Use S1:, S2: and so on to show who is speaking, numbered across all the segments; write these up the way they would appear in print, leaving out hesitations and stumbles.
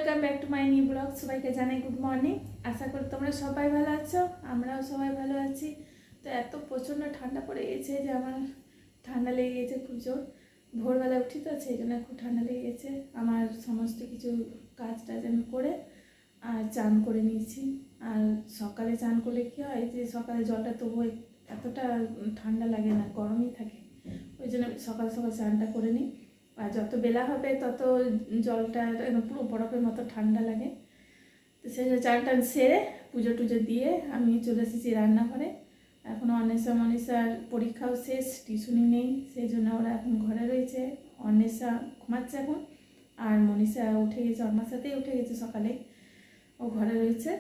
S1: Welcome back to my new blog. সবাইকে জানাই good morning. আশা করি তোমরা সবাই ভালো আছো, আমরাও সবাই ভালো আছি। তো এত প্রচণ্ড ঠান্ডা পড়ে গেছে যে আমার ঠান্ডা লেগে গেছে খুব জোর। ভোরবেলা উঠি তো সেই জন্য খুব ঠান্ডা লেগে গেছে। আমার সমস্ত কিছু কাজ টাজ আমি করে আর চান করে নিয়েছি। আর সকালে চান করলে কী হয় যে সকালে জলটা তবুও এতটা ঠান্ডা লাগে না, গরমই থাকে। ওই জন্য সকাল সকাল চানটা করে নিই। আর যত বেলা হবে তত জলটা একদম পুরো বরফের মতো ঠান্ডা লাগে। তো সেই চান টান সেরে পুজো টুজো দিয়ে আমি চলে এসেছি রান্নাঘরে। এখন অন্বেষা মনীষার পরীক্ষাও শেষ, টিউশনি নেই, সেই জন্য ওরা এখন ঘরে রয়েছে। অন্বেষা ঘুমাচ্ছে এখন, আর মনীষা উঠে গেছে, আমার সাথেই উঠে গেছে সকালে, ও ঘরে রয়েছে।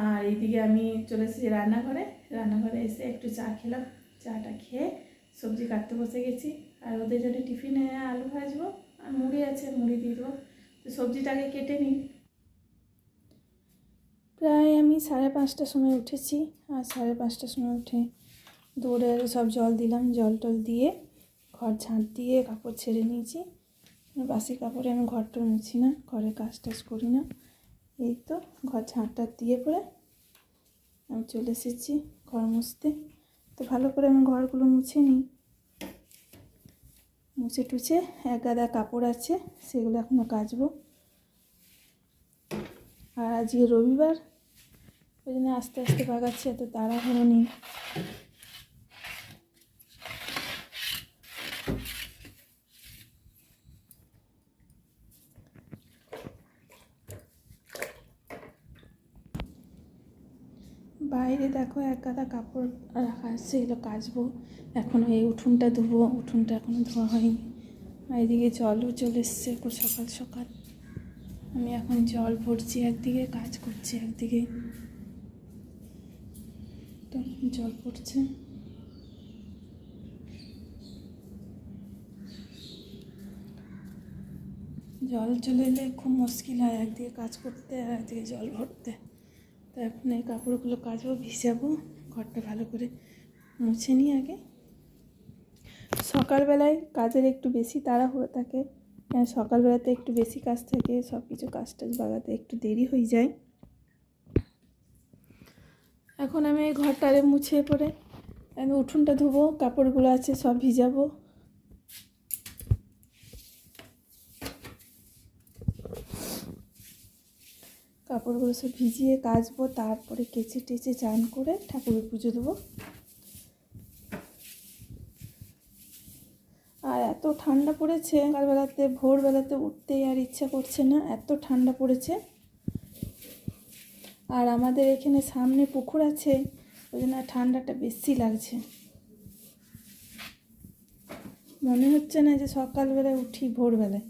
S1: আর এইদিকে আমি চলে এসেছি রান্নাঘরে এসে একটু চা খেলাম। চাটা খেয়ে সবজি কাটতে বসে গেছি। আর ওদের জন্য টিফিনে আলু ভাজবো, আর মুড়ি আছে, মুড়ি দিয়ে দেবো। তো সবজিটাকে কেটে নিই। প্রায় আমি 5:30টার সময় উঠেছি। আর 5:30টার সময় উঠে দৌড়ে সব জল দিলাম, জল টল দিয়ে ঘর ঝাঁট দিয়ে কাপড় ছেড়ে নিয়েছি। বাসি কাপড়ে আমি ঘরটা মুছি না, ঘরে কাজ টাজ করি না। এই তো ঘর ঝাঁটটা দিয়ে পরে আমি চলে এসেছি ঘর মুছতে। তো ভালো করে আমি ঘরগুলো মুছে নিই। মুছে টুছে এক গাদা কাপড় আছে, সেগুলো এখনও কাচবো। আর আজকে রবিবার, ওই জন্য আস্তে আস্তে বাগাচ্ছি, এত তাড়াহুড়ো নেই। বাইরে দেখো এক গাদা কাপড় রাখা আছে, এগুলো কাচবো। এখনও এই উঠোনটা ধোবো, উঠোনটা এখনও ধোয়া হয়নি। আর এদিকে জলও চলে এসছে সকাল সকাল। আমি এখন জল ভরছি, একদিকে কাজ করছি, একদিকে তো জল পড়ছে। জল চলে এলে খুব মুশকিল হয়, একদিকে কাজ করতে আর একদিকে জল ভরতে। তো এখন এই কাপড়গুলো কাচবো, ভিজাবো, ঘরটা ভালো করে মুছে নিই আগে। সকালবেলায় কাজের একটু বেশি তাড়াহুড়ো থাকে, সকালবেলাতে একটু বেশি কাজ থাকে, সব কিছু কাজ টাজ বাগাতে একটু দেরি হয়ে যায়। এখন আমি এই ঘরটারে মুছে পরে আমি উঠোনটা ধোবো, কাপড়গুলো আছে সব ভিজাবো। কাপড়গুলো সব ভিজিয়ে কাচবো, তারপরে কেচে টেচে চান করে ঠাকুরের পুজো দেবো। আর এত ঠান্ডা পড়েছে, সকালবেলাতে ভোরবেলাতে উঠতেই আর ইচ্ছা করছে না, এত ঠান্ডা পড়েছে। আর আমাদের এখানে সামনে পুকুর আছে, ওই জন্য ঠান্ডাটা বেশি লাগছে। মনে হচ্ছে না যে সকালবেলায় উঠি ভোরবেলায়।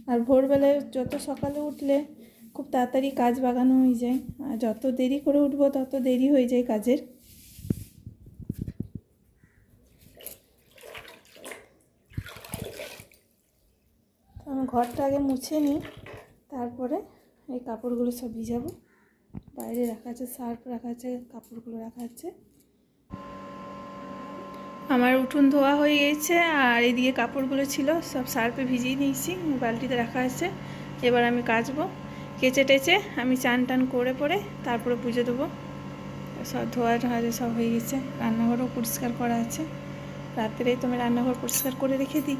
S1: আর ভোরবেলায় যত সকালে উঠলে খুব তাড়াতাড়ি কাজ বাগানো হয়ে যায়, আর যত দেরি করে উঠবো তত দেরি হয়ে যায় কাজের। আমি ঘরটা আগে মুছে নিই, তারপরে এই কাপড়গুলো সব ভিজাবো। বাইরে রাখা আছে, সার্ফ রাখা আছে, কাপড়গুলো রাখা আছে। আমার উঠোন ধোয়া হয়ে গেছে, আর এদিকে কাপড়গুলো ছিল সব সার্ফে ভিজিয়ে নিয়েছি, বালতিতে রাখা আছে। এবার আমি কাচবো, কেচে টেচে আমি চান টান করে পরে তারপরে পুজো দেবো। সব ধোয়া ঢাজা সব হয়ে গেছে, রান্নাঘরও পরিষ্কার করা আছে। রাত্রেই তো আমি রান্নাঘর পরিষ্কার করে রেখে দিই,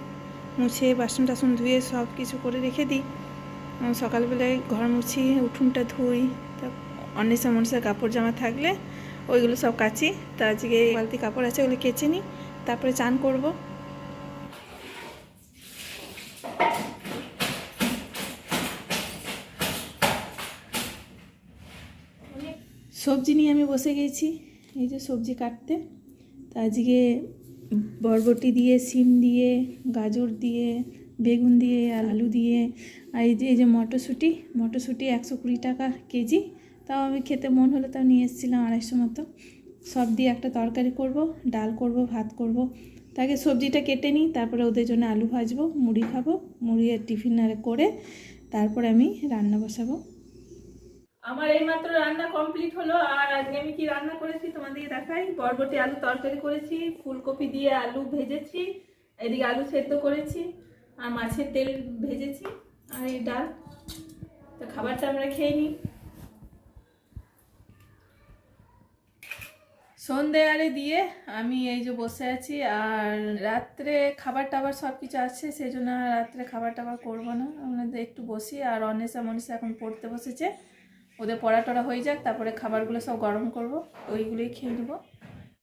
S1: মুছে বাসন টাসন ধুয়ে সব কিছু করে রেখে দিই। সকালবেলায় ঘর মুছি, উঠোনটা ধুই, তা অন্বেষা মনীষার কাপড় জামা থাকলে ওইগুলো সব কাচি। তা আজকে বালতি কাপড় আছে, ওগুলো কেচে নিই, তারপরে চান করব। সবজি নিয়ে আমি বসে গেছি, এই যে সবজি কাটতে। তা আজকে বরবটি দিয়ে, সিম দিয়ে, গাজর দিয়ে, বেগুন দিয়ে, আলু দিয়ে, আর এই যে মটরশুঁটি 120 টাকা কেজি। তাও আমি খেতে মন হলে তাও নিয়ে এসেছিলাম 250 মতো। সব দিয়ে একটা তরকারি করব, ডাল করব, ভাত করব। তাকে সবজিটা কেটে নিই, তারপরে ওদের জন্য আলু ভাজবো, মুড়ি খাবো, মুড়ি আর টিফিন করে তারপরে আমি রান্না বসাবো। আমার এইমাত্র রান্না কমপ্লিট হলো। আর আজকে আমি কি রান্না করেছি তোমাদেরকে দেখাই। বরবটি আলু তরকারি করেছি, ফুলকপি দিয়ে আলু ভেজেছি, এদিকে আলু সেদ্ধ করেছি, আর মাছের তেল ভেজেছি, আর এই ডাল। তো খাবারটা আমরা খেয়ে নিই। সন্ধে আরে দিয়ে আমি এই যে বসে আছি, আর রাত্রে খাবার টাবার সব কিছু আছে, সেই জন্য রাত্রে খাবার টাবার করবো না, আমরা একটু বসি। আর অনেসা মনীষা এখন পড়তে বসেছে, ওদের পড়া টড়া হয়ে যাক, তারপরে খাবারগুলো সব গরম করব, ওইগুলোই খেয়ে নেবো।